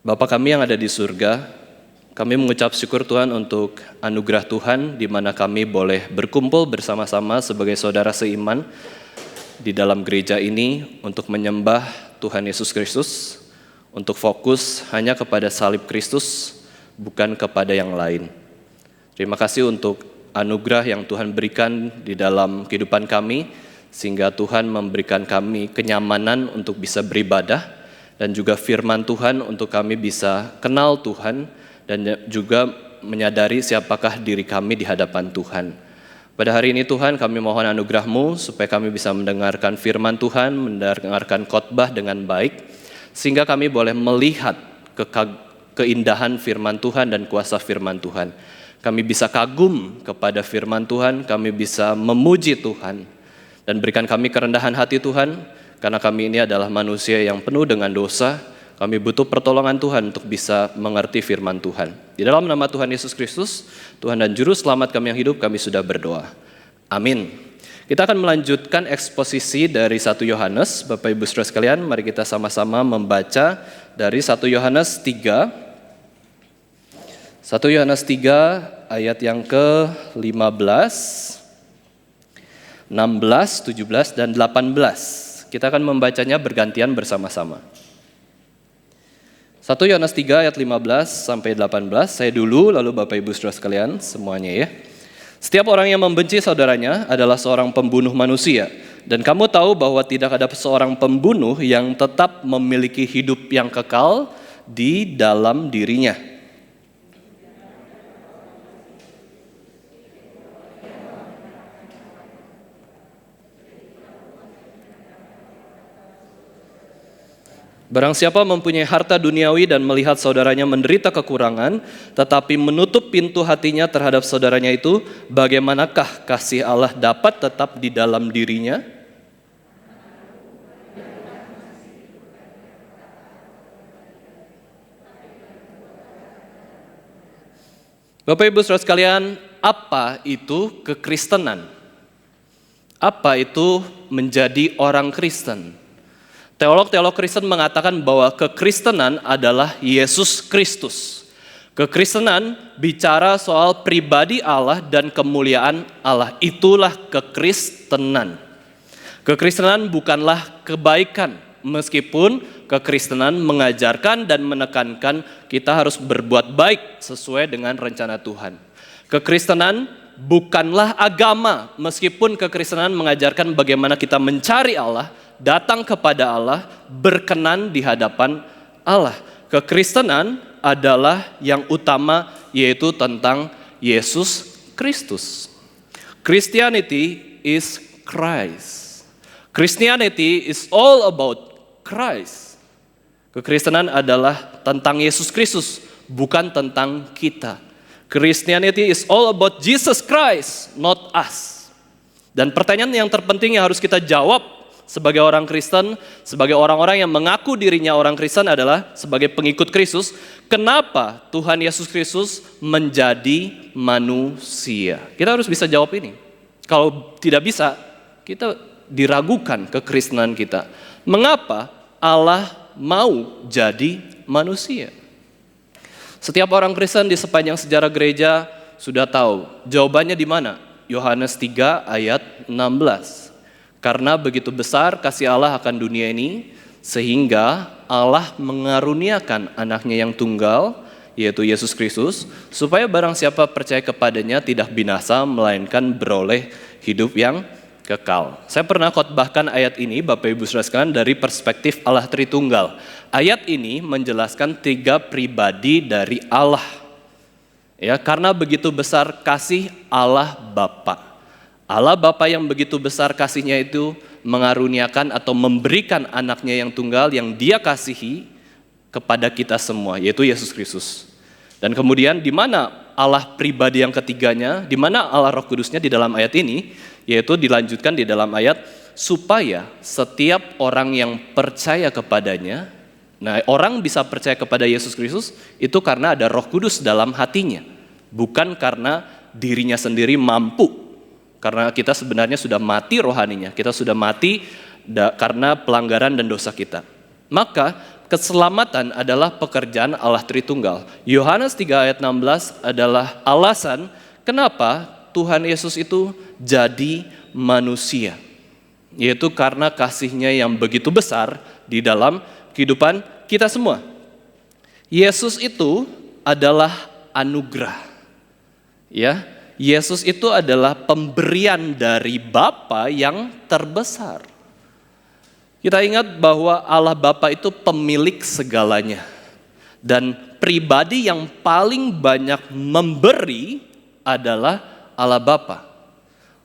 Bapa kami yang ada di surga, kami mengucap syukur Tuhan untuk anugerah Tuhan di mana kami boleh berkumpul bersama-sama sebagai saudara seiman di dalam gereja ini untuk menyembah Tuhan Yesus Kristus, untuk fokus hanya kepada salib Kristus, bukan kepada yang lain. Terima kasih untuk anugerah yang Tuhan berikan di dalam kehidupan kami, sehingga Tuhan memberikan kami kenyamanan untuk bisa beribadah, dan juga firman Tuhan untuk kami bisa kenal Tuhan, dan juga menyadari siapakah diri kami di hadapan Tuhan. Pada hari ini Tuhan, kami mohon anugerah-Mu supaya kami bisa mendengarkan firman Tuhan, mendengarkan khotbah dengan baik, sehingga kami boleh melihat keindahan firman Tuhan dan kuasa firman Tuhan. Kami bisa kagum kepada firman Tuhan, kami bisa memuji Tuhan, dan berikan kami kerendahan hati Tuhan, karena kami ini adalah manusia yang penuh dengan dosa. Kami butuh pertolongan Tuhan untuk bisa mengerti firman Tuhan. Di dalam nama Tuhan Yesus Kristus, Tuhan dan Juru Selamat kami yang hidup, kami sudah berdoa. Amin. Kita akan melanjutkan eksposisi dari 1 Yohanes. Bapak Ibu Saudara sekalian, mari kita sama-sama membaca dari 1 Yohanes 3. 1 Yohanes 3 ayat yang ke-15, 16, 17, dan 18. Kita akan membacanya bergantian bersama-sama. 1 Yohanes 3 ayat 15 sampai 18. Saya dulu, lalu Bapak Ibu Saudara sekalian semuanya ya. Setiap orang yang membenci saudaranya adalah seorang pembunuh manusia. Dan kamu tahu bahwa tidak ada seorang pembunuh yang tetap memiliki hidup yang kekal di dalam dirinya. Barang siapa mempunyai harta duniawi dan melihat saudaranya menderita kekurangan, tetapi menutup pintu hatinya terhadap saudaranya itu, bagaimanakah kasih Allah dapat tetap di dalam dirinya? Bapak Ibu Saudara sekalian, apa itu kekristenan? Apa itu menjadi orang Kristen? Teolog-teolog Kristen mengatakan bahwa kekristenan adalah Yesus Kristus. Kekristenan bicara soal pribadi Allah dan kemuliaan Allah. Itulah kekristenan. Kekristenan bukanlah kebaikan, meskipun kekristenan mengajarkan dan menekankan kita harus berbuat baik sesuai dengan rencana Tuhan. Kekristenan bukanlah agama, meskipun kekristenan mengajarkan bagaimana kita mencari Allah, datang kepada Allah, berkenan di hadapan Allah. Kekristenan adalah yang utama, yaitu tentang Yesus Kristus. Christianity is Christ. Christianity is all about Christ. Kekristenan adalah tentang Yesus Kristus, bukan tentang kita. Christianity is all about Jesus Christ, not us. Dan pertanyaan yang terpenting yang harus kita jawab sebagai orang Kristen, sebagai orang-orang yang mengaku dirinya orang Kristen adalah sebagai pengikut Kristus, kenapa Tuhan Yesus Kristus menjadi manusia? Kita harus bisa jawab ini. Kalau tidak bisa, kita diragukan kekristenan kita. Mengapa Allah mau jadi manusia? Setiap orang Kristen di sepanjang sejarah gereja sudah tahu jawabannya di mana. Yohanes 3 ayat 16. Karena begitu besar kasih Allah akan dunia ini, sehingga Allah mengaruniakan anaknya yang tunggal, yaitu Yesus Kristus, supaya barang siapa percaya kepadanya tidak binasa, melainkan beroleh hidup yang kekal. Saya pernah khotbahkan ayat ini, Bapak Ibu Saudara sekalian, dari perspektif Allah Tritunggal. Ayat ini menjelaskan 3 pribadi dari Allah. Ya, karena begitu besar kasih Allah Bapa. Allah Bapa yang begitu besar kasihnya itu mengaruniakan atau memberikan anaknya yang tunggal yang dia kasihi kepada kita semua, yaitu Yesus Kristus. Dan kemudian di mana Allah pribadi yang ketiganya, di mana Allah Roh Kudusnya di dalam ayat ini, yaitu dilanjutkan di dalam ayat, supaya setiap orang yang percaya kepadanya, nah orang bisa percaya kepada Yesus Kristus itu karena ada Roh Kudus dalam hatinya, bukan karena dirinya sendiri mampu. Karena kita sebenarnya sudah mati rohaninya, kita sudah mati karena pelanggaran dan dosa kita. Maka keselamatan adalah pekerjaan Allah Tritunggal. Yohanes 3 ayat 16 adalah alasan kenapa Tuhan Yesus itu jadi manusia. Yaitu karena kasih-Nya yang begitu besar di dalam kehidupan kita semua. Yesus itu adalah anugerah. Ya, Yesus itu adalah pemberian dari Bapa yang terbesar. Kita ingat bahwa Allah Bapa itu pemilik segalanya. Dan pribadi yang paling banyak memberi adalah Allah Bapa.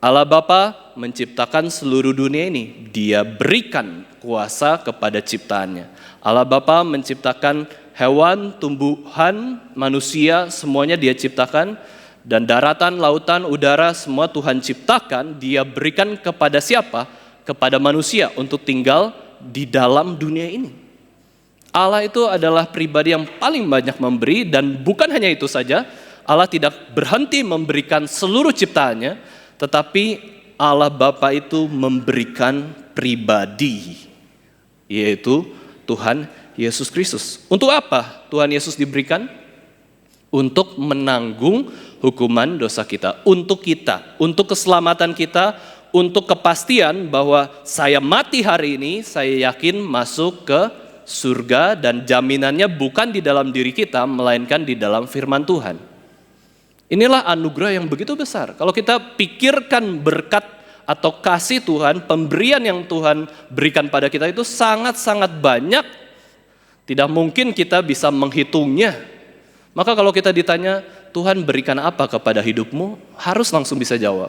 Allah Bapa menciptakan seluruh dunia ini. Dia berikan kuasa kepada ciptaannya. Allah Bapa menciptakan hewan, tumbuhan, manusia, semuanya Dia ciptakan. Dan daratan, lautan, udara, semua Tuhan ciptakan. Dia berikan kepada siapa? Kepada manusia untuk tinggal di dalam dunia ini. Allah itu adalah pribadi yang paling banyak memberi, dan bukan hanya itu saja, Allah tidak berhenti memberikan seluruh ciptaannya, tetapi Allah Bapa itu memberikan pribadi, yaitu Tuhan Yesus Kristus. Untuk apa Tuhan Yesus diberikan? Untuk menanggung hukuman dosa kita, untuk keselamatan kita, untuk kepastian bahwa saya mati hari ini, saya yakin masuk ke surga, dan jaminannya bukan di dalam diri kita, melainkan di dalam firman Tuhan. Inilah anugerah yang begitu besar. Kalau kita pikirkan berkat atau kasih Tuhan, pemberian yang Tuhan berikan pada kita itu sangat-sangat banyak. Tidak mungkin kita bisa menghitungnya. Maka kalau kita ditanya, Tuhan berikan apa kepada hidupmu? Harus langsung bisa jawab.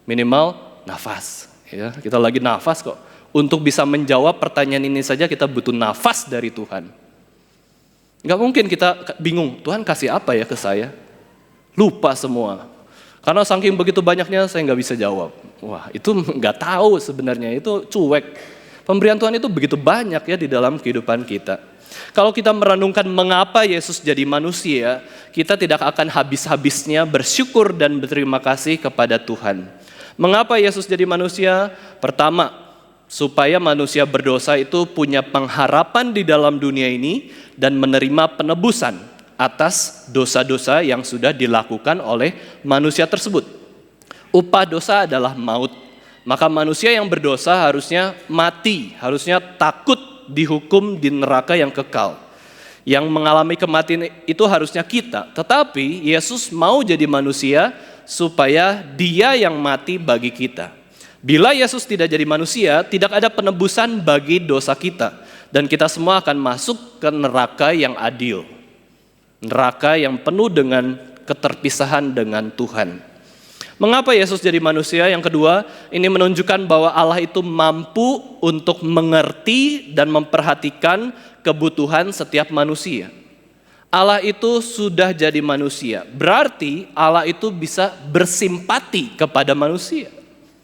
Minimal nafas. Ya, kita lagi nafas kok. Untuk bisa menjawab pertanyaan ini saja kita butuh nafas dari Tuhan. Gak mungkin kita bingung, Tuhan kasih apa ya ke saya? Lupa semua. Karena saking begitu banyaknya saya nggak bisa jawab. Wah, itu nggak tahu sebenarnya, itu cuek. Pemberian Tuhan itu begitu banyak ya di dalam kehidupan kita. Kalau kita merenungkan mengapa Yesus jadi manusia, kita tidak akan habis-habisnya bersyukur dan berterima kasih kepada Tuhan. Mengapa Yesus jadi manusia? Pertama, supaya manusia berdosa itu punya pengharapan di dalam dunia ini dan menerima penebusan atas dosa-dosa yang sudah dilakukan oleh manusia tersebut. Upah dosa adalah maut. Maka manusia yang berdosa harusnya mati, harusnya takut dihukum di neraka yang kekal. Yang mengalami kematian itu harusnya kita. Tetapi Yesus mau jadi manusia supaya Dia yang mati bagi kita. Bila Yesus tidak jadi manusia, tidak ada penebusan bagi dosa kita. Dan kita semua akan masuk ke neraka yang adil. Neraka yang penuh dengan keterpisahan dengan Tuhan. Mengapa Yesus jadi manusia? Yang kedua, ini menunjukkan bahwa Allah itu mampu untuk mengerti dan memperhatikan kebutuhan setiap manusia. Allah itu sudah jadi manusia, berarti Allah itu bisa bersimpati kepada manusia.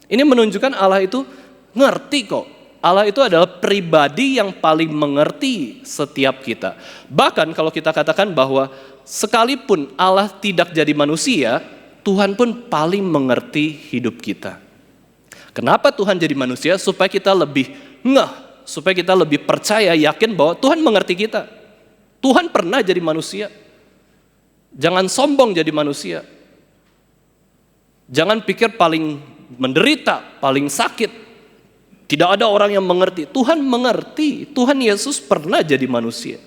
Ini menunjukkan Allah itu ngerti kok. Allah itu adalah pribadi yang paling mengerti setiap kita. Bahkan kalau kita katakan bahwa sekalipun Allah tidak jadi manusia, Tuhan pun paling mengerti hidup kita. Kenapa Tuhan jadi manusia? Supaya kita lebih supaya kita lebih percaya, yakin bahwa Tuhan mengerti kita. Tuhan pernah jadi manusia. Jangan sombong jadi manusia. Jangan pikir paling menderita, paling sakit. Tidak ada orang yang mengerti. Tuhan mengerti. Tuhan Yesus pernah jadi manusia.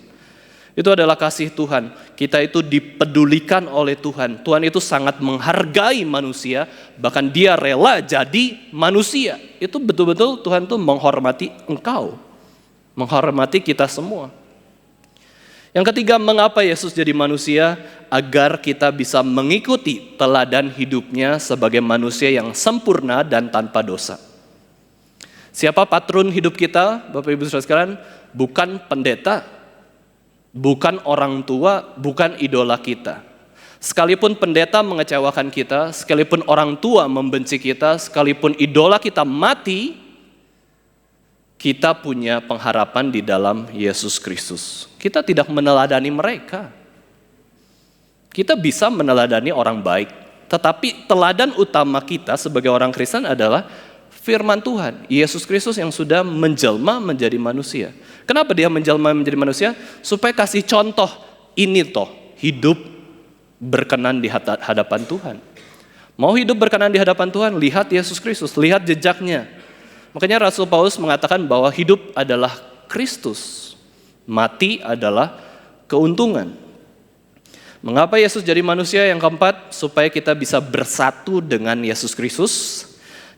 Itu adalah kasih Tuhan. Kita itu dipedulikan oleh Tuhan. Tuhan itu sangat menghargai manusia. Bahkan Dia rela jadi manusia. Itu betul-betul Tuhan itu menghormati engkau. Menghormati kita semua. Yang ketiga, mengapa Yesus jadi manusia? Agar kita bisa mengikuti teladan hidupnya sebagai manusia yang sempurna dan tanpa dosa. Siapa patron hidup kita, Bapak Ibu Saudara sekalian? Bukan pendeta, bukan orang tua, bukan idola kita. Sekalipun pendeta mengecewakan kita, sekalipun orang tua membenci kita, sekalipun idola kita mati, kita punya pengharapan di dalam Yesus Kristus. Kita tidak meneladani mereka. Kita bisa meneladani orang baik, tetapi teladan utama kita sebagai orang Kristen adalah firman Tuhan, Yesus Kristus yang sudah menjelma menjadi manusia. Kenapa dia menjelma menjadi manusia? Supaya kasih contoh, ini toh hidup berkenan di hadapan Tuhan. Mau hidup berkenan di hadapan Tuhan, lihat Yesus Kristus, lihat jejaknya. Makanya Rasul Paulus mengatakan bahwa hidup adalah Kristus, mati adalah keuntungan. Mengapa Yesus jadi manusia? Yang keempat, supaya kita bisa bersatu dengan Yesus Kristus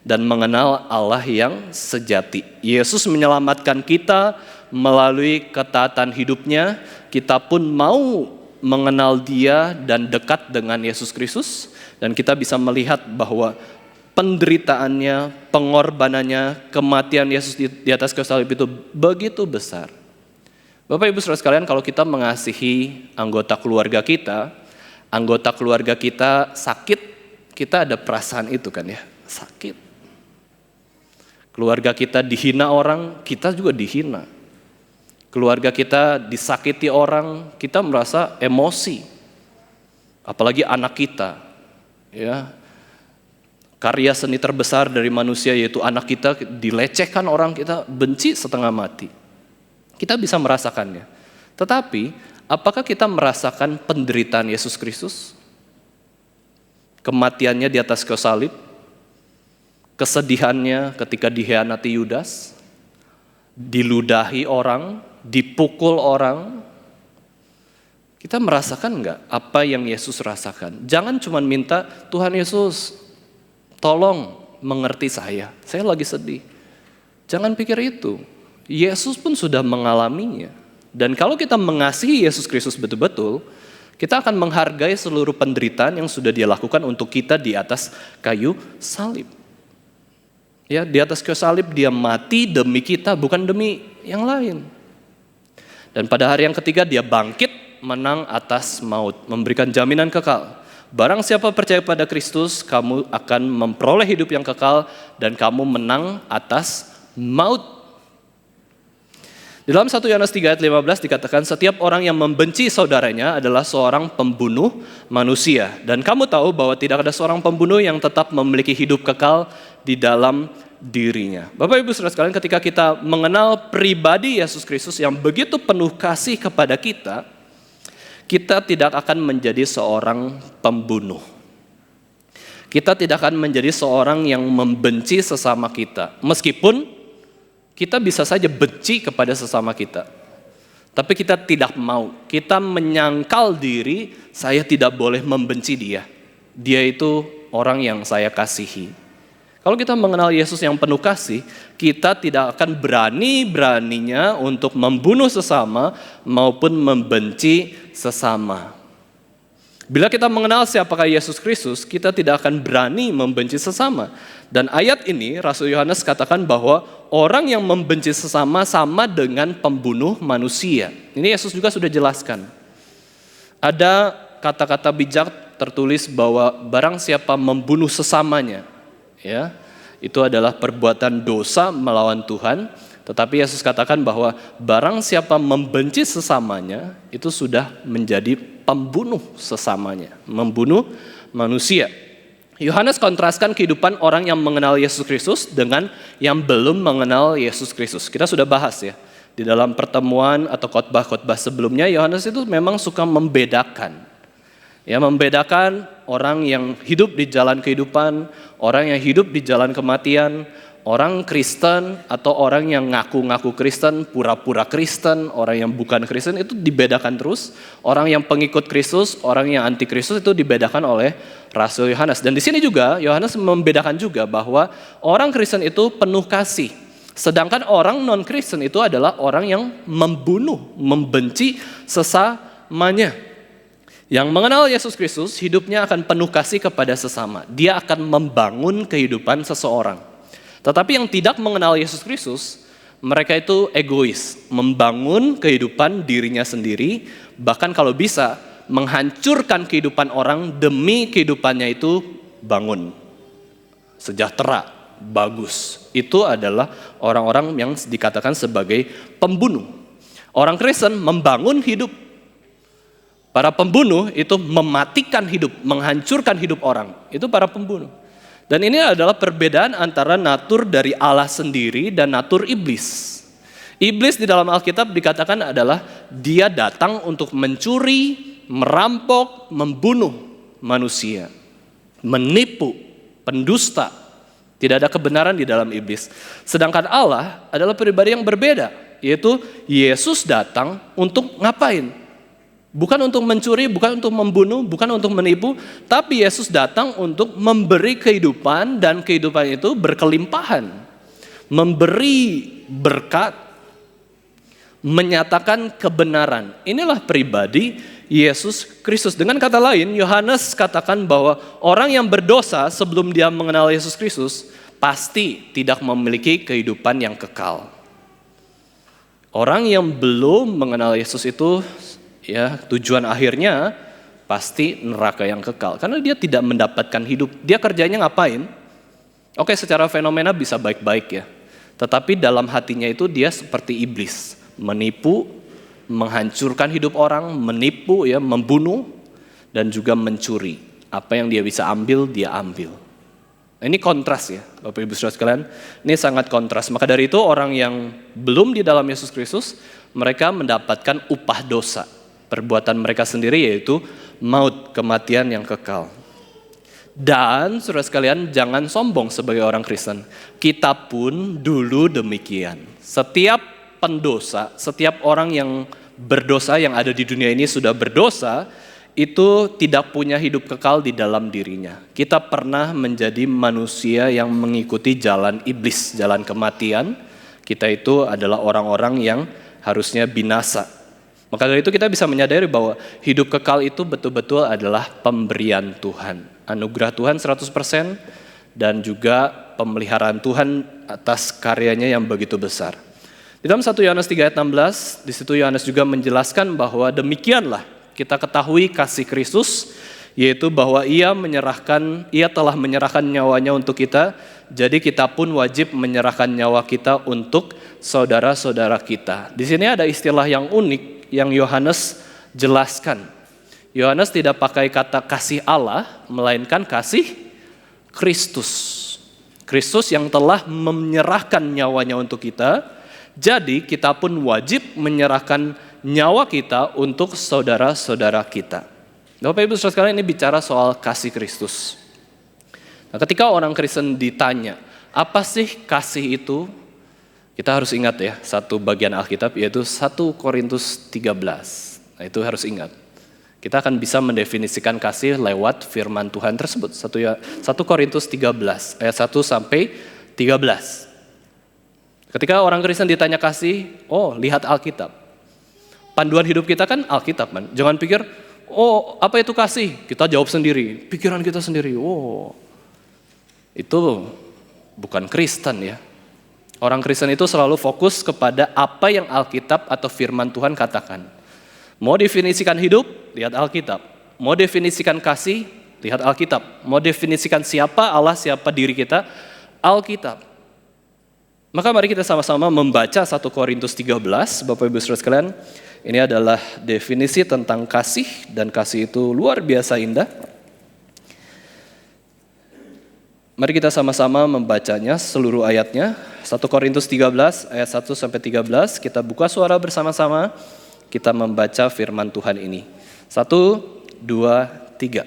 dan mengenal Allah yang sejati. Yesus menyelamatkan kita melalui ketaatan hidupnya. Kita pun mau mengenal Dia dan dekat dengan Yesus Kristus. Dan kita bisa melihat bahwa penderitaannya, pengorbanannya, kematian Yesus di atas kayu salib itu begitu besar. Bapak Ibu Saudara sekalian, kalau kita mengasihi anggota keluarga kita sakit, kita ada perasaan itu kan ya, sakit. Keluarga kita dihina orang, kita juga dihina. Keluarga kita disakiti orang, kita merasa emosi. Apalagi anak kita, ya. Karya seni terbesar dari manusia yaitu anak kita dilecehkan orang, kita benci setengah mati. Kita bisa merasakannya. Tetapi, apakah kita merasakan penderitaan Yesus Kristus? Kematiannya di atas kayu salib? Kesedihannya ketika dikhianati Yudas? Diludahi orang? Dipukul orang? Kita merasakan enggak apa yang Yesus rasakan? Jangan cuma minta, Tuhan Yesus, tolong mengerti saya lagi sedih. Jangan pikir itu. Yesus pun sudah mengalaminya. Dan kalau kita mengasihi Yesus Kristus betul-betul, kita akan menghargai seluruh penderitaan yang sudah Dia lakukan untuk kita di atas kayu salib. Ya, di atas kayu salib Dia mati demi kita, bukan demi yang lain. Dan pada hari yang ketiga Dia bangkit, menang atas maut, memberikan jaminan kekal. Barang siapa percaya pada Kristus, kamu akan memperoleh hidup yang kekal dan kamu menang atas maut. Di dalam 1 Yohanes 3 ayat 15 dikatakan, setiap orang yang membenci saudaranya adalah seorang pembunuh manusia. Dan kamu tahu bahwa tidak ada seorang pembunuh yang tetap memiliki hidup kekal di dalam dirinya. Bapak Ibu Saudara sekalian, ketika kita mengenal pribadi Yesus Kristus yang begitu penuh kasih kepada kita, kita tidak akan menjadi seorang pembunuh. Kita tidak akan menjadi seorang yang membenci sesama kita. Meskipun kita bisa saja benci kepada sesama kita. Tapi kita tidak mau. Kita menyangkal diri, saya tidak boleh membenci dia. Dia itu orang yang saya kasihi. Kalau kita mengenal Yesus yang penuh kasih, kita tidak akan berani-beraninya untuk membunuh sesama maupun membenci sesama. Bila kita mengenal siapakah Yesus Kristus, kita tidak akan berani membenci sesama. Dan ayat ini, Rasul Yohanes katakan bahwa orang yang membenci sesama sama dengan pembunuh manusia. Ini Yesus juga sudah jelaskan. Ada kata-kata bijak tertulis bahwa barang siapa membunuh sesamanya, ya, itu adalah perbuatan dosa melawan Tuhan. Tetapi Yesus katakan bahwa barang siapa membenci sesamanya, itu sudah menjadi pembunuh sesamanya, membunuh manusia. Yohanes kontraskan kehidupan orang yang mengenal Yesus Kristus dengan yang belum mengenal Yesus Kristus. Kita sudah bahas ya, di dalam pertemuan atau khotbah-khotbah sebelumnya, Yohanes itu memang suka membedakan. Ya, membedakan orang yang hidup di jalan kehidupan, orang yang hidup di jalan kematian, orang Kristen atau orang yang ngaku-ngaku Kristen, pura-pura Kristen, orang yang bukan Kristen itu dibedakan terus. Orang yang pengikut Kristus, orang yang anti Kristus itu dibedakan oleh Rasul Yohanes. Dan di sini juga Yohanes membedakan juga bahwa orang Kristen itu penuh kasih. Sedangkan orang non-Kristen itu adalah orang yang membunuh, membenci sesamanya. Yang mengenal Yesus Kristus, hidupnya akan penuh kasih kepada sesama. Dia akan membangun kehidupan seseorang. Tetapi yang tidak mengenal Yesus Kristus, mereka itu egois, membangun kehidupan dirinya sendiri, bahkan kalau bisa menghancurkan kehidupan orang demi kehidupannya itu bangun, sejahtera, bagus. Itu adalah orang-orang yang dikatakan sebagai pembunuh. Orang Kristen membangun hidup. Para pembunuh itu mematikan hidup, menghancurkan hidup orang. Itu para pembunuh. Dan ini adalah perbedaan antara natur dari Allah sendiri dan natur iblis. Iblis di dalam Alkitab dikatakan adalah dia datang untuk mencuri, merampok, membunuh manusia, menipu, pendusta. Tidak ada kebenaran di dalam iblis. Sedangkan Allah adalah pribadi yang berbeda, yaitu Yesus datang untuk ngapain? Bukan untuk mencuri, bukan untuk membunuh, bukan untuk menipu, tapi Yesus datang untuk memberi kehidupan dan kehidupan itu berkelimpahan. Memberi berkat, menyatakan kebenaran. Inilah pribadi Yesus Kristus. Dengan kata lain, Yohanes katakan bahwa orang yang berdosa sebelum dia mengenal Yesus Kristus pasti tidak memiliki kehidupan yang kekal. Orang yang belum mengenal Yesus itu tujuan akhirnya pasti neraka yang kekal. Karena dia tidak mendapatkan hidup. Dia kerjanya ngapain? Oke, secara fenomena bisa baik-baik ya. Tetapi dalam hatinya itu dia seperti iblis. Menipu, menghancurkan hidup orang, menipu, membunuh, dan juga mencuri. Apa yang dia bisa ambil, dia ambil. Nah, ini kontras ya, Bapak Ibu Saudara sekalian. Ini sangat kontras. Maka dari itu orang yang belum di dalam Yesus Kristus, mereka mendapatkan upah dosa. Perbuatan mereka sendiri yaitu maut, kematian yang kekal. Dan saudara sekalian jangan sombong sebagai orang Kristen. Kita pun dulu demikian. Setiap pendosa, setiap orang yang berdosa yang ada di dunia ini sudah berdosa, itu tidak punya hidup kekal di dalam dirinya. Kita pernah menjadi manusia yang mengikuti jalan iblis, jalan kematian. Kita itu adalah orang-orang yang harusnya binasa. Maka dari itu kita bisa menyadari bahwa hidup kekal itu betul-betul adalah pemberian Tuhan. Anugerah Tuhan 100% dan juga pemeliharaan Tuhan atas karyanya yang begitu besar. Di dalam 1 Yohanes 3 ayat 16, di situ Yohanes juga menjelaskan bahwa demikianlah kita ketahui kasih Kristus, yaitu bahwa ia telah menyerahkan nyawanya untuk kita, jadi kita pun wajib menyerahkan nyawa kita untuk saudara-saudara kita. Di sini ada istilah yang unik yang Yohanes jelaskan. Yohanes tidak pakai kata kasih Allah, melainkan kasih Kristus. Kristus yang telah menyerahkan nyawanya untuk kita, jadi kita pun wajib menyerahkan nyawa kita untuk saudara-saudara kita. Bapak Ibu Saudara sekalian, ini bicara soal kasih Kristus. Nah, ketika orang Kristen ditanya, apa sih kasih itu? Kita harus ingat ya, satu bagian Alkitab yaitu 1 Korintus 13. Nah, itu harus ingat. Kita akan bisa mendefinisikan kasih lewat firman Tuhan tersebut. 1 Korintus 13 ayat 1 sampai 13. Ketika orang Kristen ditanya kasih, lihat Alkitab. Panduan hidup kita kan Alkitab, man. Jangan pikir, apa itu kasih? Kita jawab sendiri, pikiran kita sendiri. Itu bukan Kristen ya. Orang Kristen itu selalu fokus kepada apa yang Alkitab atau firman Tuhan katakan. Mau definisikan hidup, lihat Alkitab. Mau definisikan kasih, lihat Alkitab. Mau definisikan siapa Allah, siapa diri kita, Alkitab. Maka mari kita sama-sama membaca 1 Korintus 13, Bapak Ibu Saudara sekalian. Ini adalah definisi tentang kasih, dan kasih itu luar biasa indah. Mari kita sama-sama membacanya seluruh ayatnya. 1 Korintus 13 ayat 1 sampai 13, kita buka suara bersama-sama, kita membaca firman Tuhan ini. 1, 2, 3.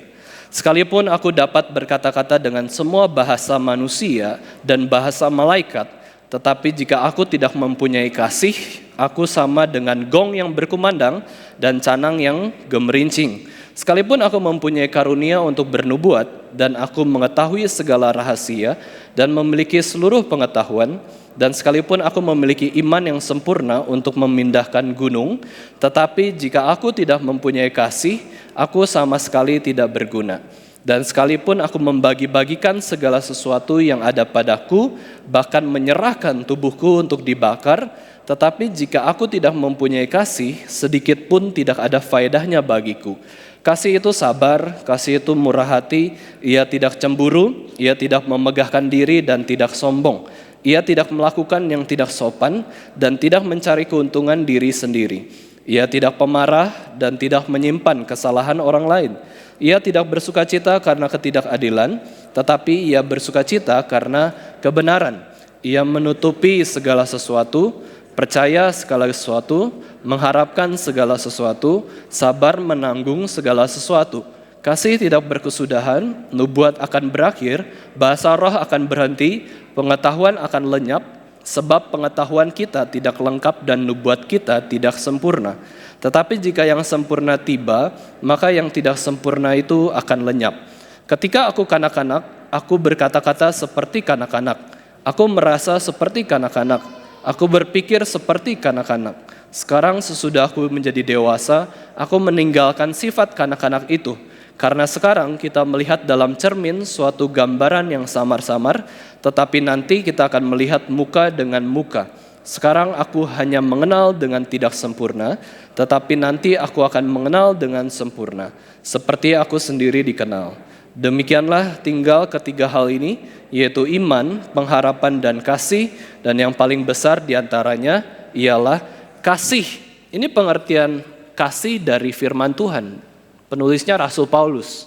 Sekalipun aku dapat berkata-kata dengan semua bahasa manusia dan bahasa malaikat, tetapi jika aku tidak mempunyai kasih, aku sama dengan gong yang berkumandang dan canang yang gemerincing. Sekalipun aku mempunyai karunia untuk bernubuat dan aku mengetahui segala rahasia dan memiliki seluruh pengetahuan, dan sekalipun aku memiliki iman yang sempurna untuk memindahkan gunung, tetapi jika aku tidak mempunyai kasih, aku sama sekali tidak berguna. Dan sekalipun aku membagi-bagikan segala sesuatu yang ada padaku, bahkan menyerahkan tubuhku untuk dibakar, tetapi jika aku tidak mempunyai kasih, sedikit pun tidak ada faedahnya bagiku. Kasih itu sabar, kasih itu murah hati, ia tidak cemburu, ia tidak memegahkan diri dan tidak sombong. Ia tidak melakukan yang tidak sopan dan tidak mencari keuntungan diri sendiri. Ia tidak pemarah dan tidak menyimpan kesalahan orang lain. Ia tidak bersukacita karena ketidakadilan, tetapi ia bersukacita karena kebenaran. Ia menutupi segala sesuatu, percaya segala sesuatu, mengharapkan segala sesuatu, sabar menanggung segala sesuatu. Kasih tidak berkesudahan, nubuat akan berakhir, bahasa roh akan berhenti, pengetahuan akan lenyap, sebab pengetahuan kita tidak lengkap dan nubuat kita tidak sempurna. Tetapi jika yang sempurna tiba, maka yang tidak sempurna itu akan lenyap. Ketika aku kanak-kanak, aku berkata-kata seperti kanak-kanak. Aku merasa seperti kanak-kanak. Aku berpikir seperti kanak-kanak. Sekarang sesudah aku menjadi dewasa, aku meninggalkan sifat kanak-kanak itu. Karena sekarang kita melihat dalam cermin suatu gambaran yang samar-samar, tetapi nanti kita akan melihat muka dengan muka. Sekarang aku hanya mengenal dengan tidak sempurna, tetapi nanti aku akan mengenal dengan sempurna, seperti aku sendiri dikenal. Demikianlah tinggal ketiga hal ini, yaitu iman, pengharapan, dan kasih, dan yang paling besar diantaranya ialah kasih. Ini pengertian kasih dari firman Tuhan. Penulisnya Rasul Paulus.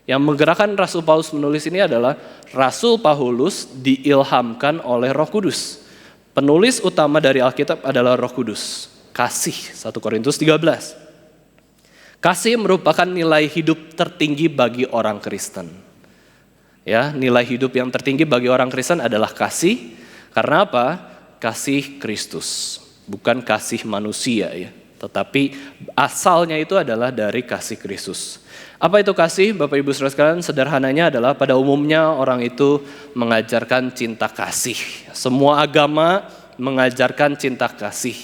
Yang menggerakkan Rasul Paulus menulis ini adalah Rasul Paulus diilhamkan oleh Roh Kudus. Penulis utama dari Alkitab adalah Roh Kudus. Kasih, 1 Korintus 13. Kasih merupakan nilai hidup tertinggi bagi orang Kristen. Ya, nilai hidup yang tertinggi bagi orang Kristen adalah kasih. Karena apa? Kasih Kristus, bukan kasih manusia ya. Tetapi asalnya itu adalah dari kasih Kristus. Apa itu kasih? Bapak Ibu Saudara sekalian, sederhananya adalah pada umumnya orang itu mengajarkan cinta kasih. Semua agama mengajarkan cinta kasih.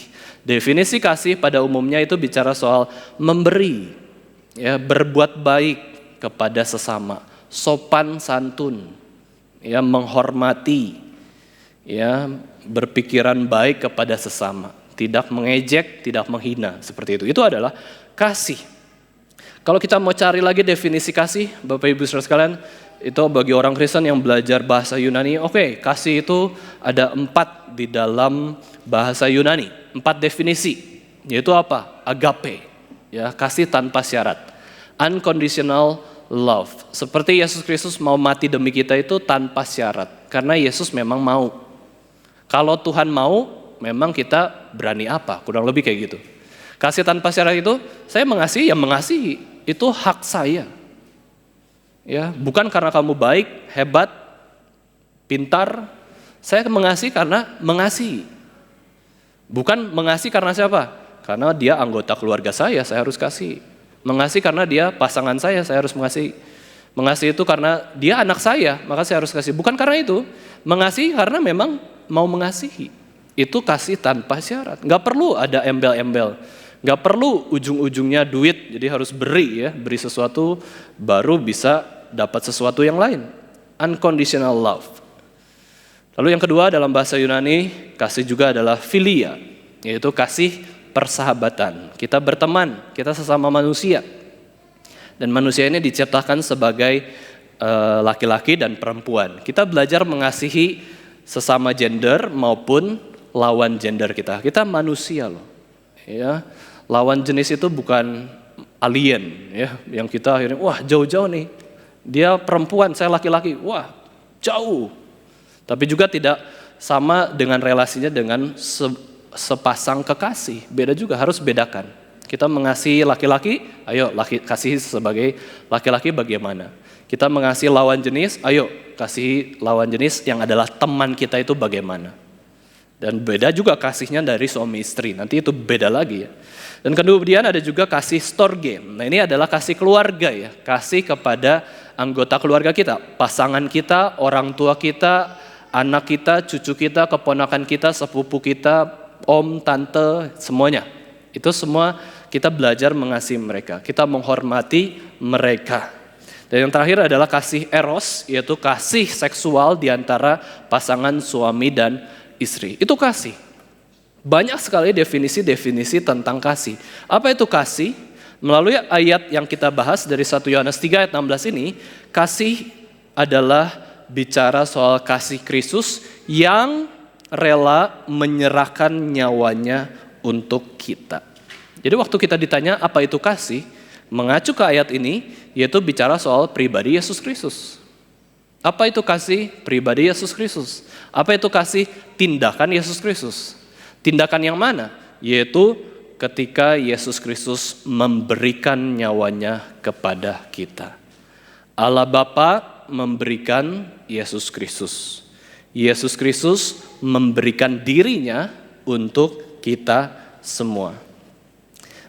Definisi kasih pada umumnya itu bicara soal memberi, ya, berbuat baik kepada sesama, sopan santun, ya, menghormati, ya, berpikiran baik kepada sesama. Tidak mengejek, tidak menghina, seperti itu. Itu adalah kasih. Kalau kita mau cari lagi definisi kasih, Bapak Ibu Saudara sekalian, itu bagi orang Kristen yang belajar bahasa Yunani, oke, kasih itu ada 4 di dalam bahasa Yunani, 4 definisi, yaitu apa? Agape, ya, kasih tanpa syarat. Unconditional love, seperti Yesus Kristus mau mati demi kita itu tanpa syarat, karena Yesus memang mau. Kalau Tuhan mau, memang kita berani apa? Kurang lebih kayak gitu. Kasih tanpa syarat itu, saya mengasihi, ya mengasihi. Itu hak saya. Ya, bukan karena kamu baik, hebat, pintar. Saya mengasihi karena mengasihi. Bukan mengasihi karena siapa? Karena dia anggota keluarga saya harus kasih. Mengasihi karena dia pasangan saya harus mengasihi. Mengasihi itu karena dia anak saya, maka saya harus kasih. Bukan karena itu. Mengasihi karena memang mau mengasihi. Itu kasih tanpa syarat. Nggak perlu ada embel-embel. Nggak perlu ujung-ujungnya duit. Jadi harus beri ya. Beri sesuatu baru bisa dapat sesuatu yang lain. Unconditional love. Lalu yang kedua dalam bahasa Yunani, kasih juga adalah philia. Yaitu kasih persahabatan. Kita berteman, kita sesama manusia. Dan manusia ini diciptakan sebagai laki-laki dan perempuan. Kita belajar mengasihi sesama gender maupun lawan gender kita. Kita manusia loh. Ya. Lawan jenis itu bukan alien ya, yang kita akhirnya wah jauh-jauh nih. Dia perempuan, saya laki-laki. Wah, jauh. Tapi juga tidak sama dengan relasinya dengan sepasang kekasih. Beda juga, harus bedakan. Kita mengasihi laki-laki, ayo kasih sebagai laki-laki bagaimana? Kita mengasihi lawan jenis, ayo kasih lawan jenis yang adalah teman kita itu bagaimana? Dan beda juga kasihnya dari suami istri, nanti itu beda lagi ya. Dan kemudian ada juga kasih storge. Nah ini adalah kasih keluarga ya, kasih kepada anggota keluarga kita, pasangan kita, orang tua kita, anak kita, cucu kita, keponakan kita, sepupu kita, om, tante, semuanya. Itu semua kita belajar mengasihi mereka, kita menghormati mereka. Dan yang terakhir adalah kasih eros, yaitu kasih seksual di antara pasangan suami dan istri. Itu kasih. Banyak sekali definisi-definisi tentang kasih. Apa itu kasih? Melalui ayat yang kita bahas dari 1 Yohanes 3 ayat 16 ini, kasih adalah bicara soal kasih Kristus yang rela menyerahkan nyawanya untuk kita. Jadi waktu kita ditanya apa itu kasih, mengacu ke ayat ini, yaitu bicara soal pribadi Yesus Kristus. Apa itu kasih pribadi Yesus Kristus? Apa itu kasih tindakan Yesus Kristus? Tindakan yang mana? Yaitu ketika Yesus Kristus memberikan nyawanya kepada kita. Allah Bapa memberikan Yesus Kristus. Yesus Kristus memberikan dirinya untuk kita semua.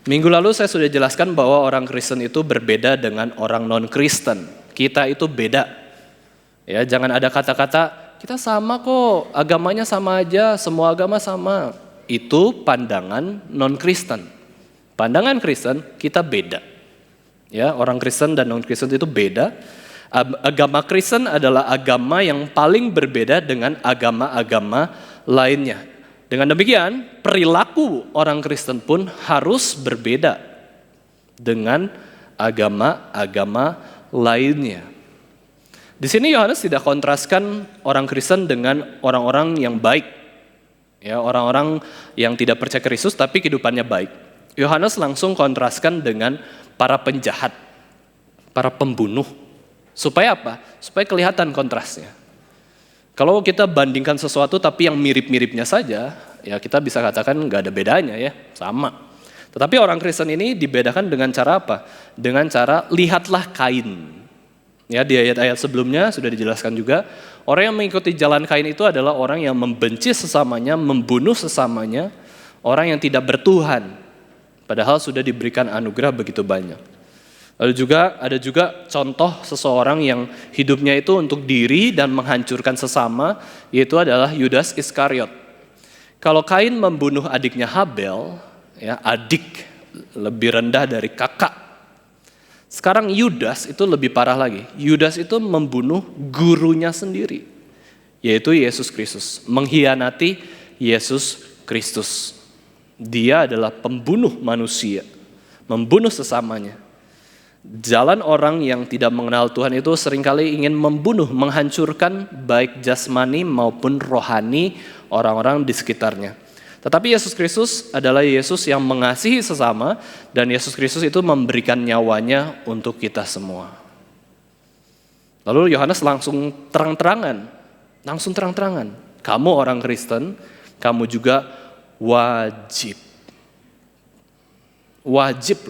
Minggu lalu saya sudah jelaskan bahwa orang Kristen itu berbeda dengan orang non-Kristen. Kita itu beda. Ya, jangan ada kata-kata kita sama kok, agamanya sama aja, semua agama sama. Itu pandangan non-Kristen. Pandangan Kristen kita beda. Ya, orang Kristen dan non-Kristen itu beda. Agama Kristen adalah agama yang paling berbeda dengan agama-agama lainnya. Dengan demikian, perilaku orang Kristen pun harus berbeda dengan agama-agama lainnya. Di sini Yohanes tidak kontraskan orang Kristen dengan orang-orang yang baik. Ya, orang-orang yang tidak percaya Kristus tapi kehidupannya baik. Yohanes langsung kontraskan dengan para penjahat, para pembunuh. Supaya apa? Supaya kelihatan kontrasnya. Kalau kita bandingkan sesuatu tapi yang mirip-miripnya saja, ya kita bisa katakan nggak ada bedanya ya, sama. Tetapi orang Kristen ini dibedakan dengan cara apa? Dengan cara lihatlah Kain. Ya, di ayat-ayat sebelumnya sudah dijelaskan juga, orang yang mengikuti jalan Kain itu adalah orang yang membenci sesamanya, membunuh sesamanya, orang yang tidak bertuhan, padahal sudah diberikan anugerah begitu banyak. Lalu ada juga contoh seseorang yang hidupnya itu untuk diri dan menghancurkan sesama, yaitu adalah Yudas Iskariot. Kalau Kain membunuh adiknya Habel, ya, adik lebih rendah dari kakak. Sekarang Yudas itu lebih parah lagi. Yudas itu membunuh gurunya sendiri, yaitu Yesus Kristus. Mengkhianati Yesus Kristus. Dia adalah pembunuh manusia, membunuh sesamanya. Jalan orang yang tidak mengenal Tuhan itu seringkali ingin membunuh, menghancurkan baik jasmani maupun rohani orang-orang di sekitarnya. Tetapi Yesus Kristus adalah Yesus yang mengasihi sesama, dan Yesus Kristus itu memberikan nyawanya untuk kita semua. Lalu Yohanes langsung terang-terangan, kamu orang Kristen, kamu juga wajib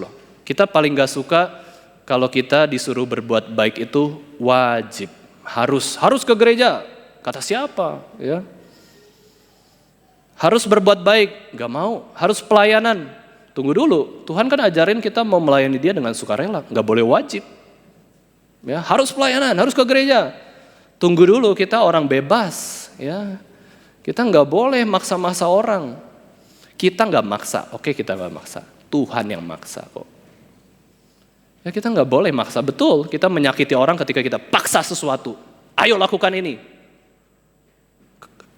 loh. Kita paling gak suka kalau kita disuruh berbuat baik itu wajib, harus ke gereja, kata siapa ya? Harus berbuat baik, gak mau. Harus pelayanan, tunggu dulu. Tuhan kan ajarin kita mau melayani dia dengan sukarela, gak boleh wajib. Ya, harus pelayanan, harus ke gereja. Tunggu dulu, kita orang bebas. Ya, kita gak boleh maksa-maksa orang. Kita gak maksa, oke kita gak maksa. Tuhan yang maksa kok. Ya, kita gak boleh maksa, betul. Kita menyakiti orang ketika kita paksa sesuatu. Ayo lakukan ini.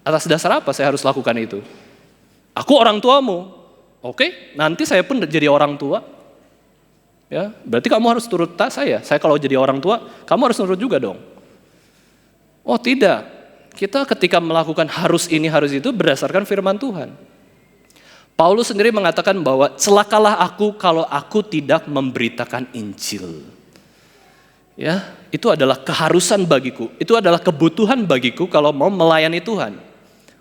Atas dasar apa saya harus lakukan itu? Aku orang tuamu. Oke, nanti saya pun jadi orang tua. Ya, berarti kamu harus turut saya. Saya kalau jadi orang tua, kamu harus nurut juga dong. Oh tidak. Kita ketika melakukan harus ini, harus itu berdasarkan firman Tuhan. Paulus sendiri mengatakan bahwa celakalah aku kalau aku tidak memberitakan Injil. Ya, itu adalah keharusan bagiku. Itu adalah kebutuhan bagiku kalau mau melayani Tuhan.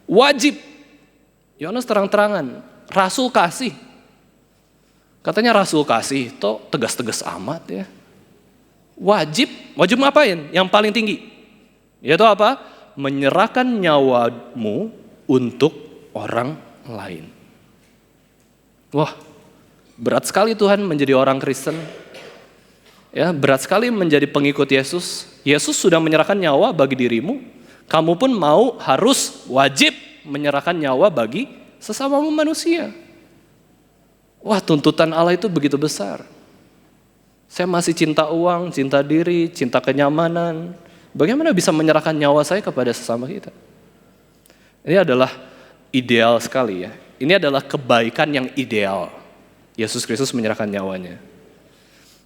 Wajib. Yohanes terang-terangan, rasul kasih. Katanya rasul kasih, toh tegas-tegas amat ya. Wajib ngapain? Yang paling tinggi. Yaitu apa? Menyerahkan nyawamu untuk orang lain. Wah, berat sekali Tuhan menjadi orang Kristen. Ya, berat sekali menjadi pengikut Yesus. Yesus sudah menyerahkan nyawa bagi dirimu. Kamu pun harus wajib menyerahkan nyawa bagi sesamamu manusia. Wah, tuntutan Allah itu begitu besar. Saya masih cinta uang, cinta diri, cinta kenyamanan. Bagaimana bisa menyerahkan nyawa saya kepada sesama kita? Ini adalah ideal sekali ya. Ini adalah kebaikan yang ideal. Yesus Kristus menyerahkan nyawanya.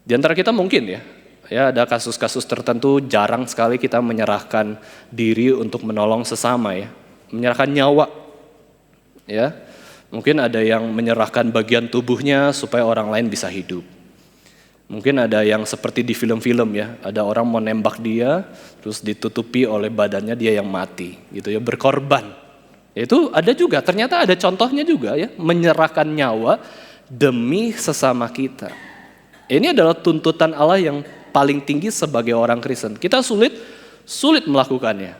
Di antara kita mungkin ya ada kasus-kasus tertentu jarang sekali kita menyerahkan diri untuk menolong sesama ya. Menyerahkan nyawa. Ya. Mungkin ada yang menyerahkan bagian tubuhnya supaya orang lain bisa hidup. Mungkin ada yang seperti di film-film ya, ada orang mau nembak dia, terus ditutupi oleh badannya, dia yang mati, gitu ya, berkorban. Itu ada juga, ternyata ada contohnya juga ya, menyerahkan nyawa demi sesama kita. Ini adalah tuntutan Allah yang paling tinggi sebagai orang Kristen. Kita sulit melakukannya.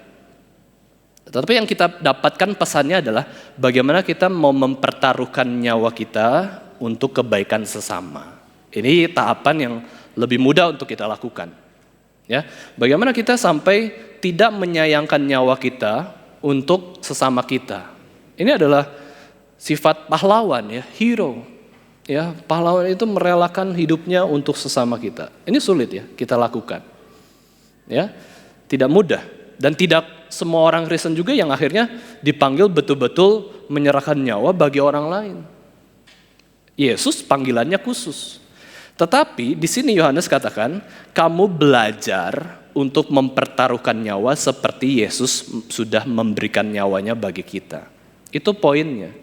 Tetapi yang kita dapatkan pesannya adalah bagaimana kita mau mempertaruhkan nyawa kita untuk kebaikan sesama. Ini tahapan yang lebih mudah untuk kita lakukan. Ya, bagaimana kita sampai tidak menyayangkan nyawa kita untuk sesama kita. Ini adalah sifat pahlawan ya, hero. Ya, pahlawan itu merelakan hidupnya untuk sesama kita. Ini sulit ya kita lakukan. Ya, tidak mudah dan tidak semua orang Kristen juga yang akhirnya dipanggil betul-betul menyerahkan nyawa bagi orang lain. Yesus panggilannya khusus. Tetapi di sini Yohanes katakan, kamu belajar untuk mempertaruhkan nyawa seperti Yesus sudah memberikan nyawanya bagi kita. Itu poinnya.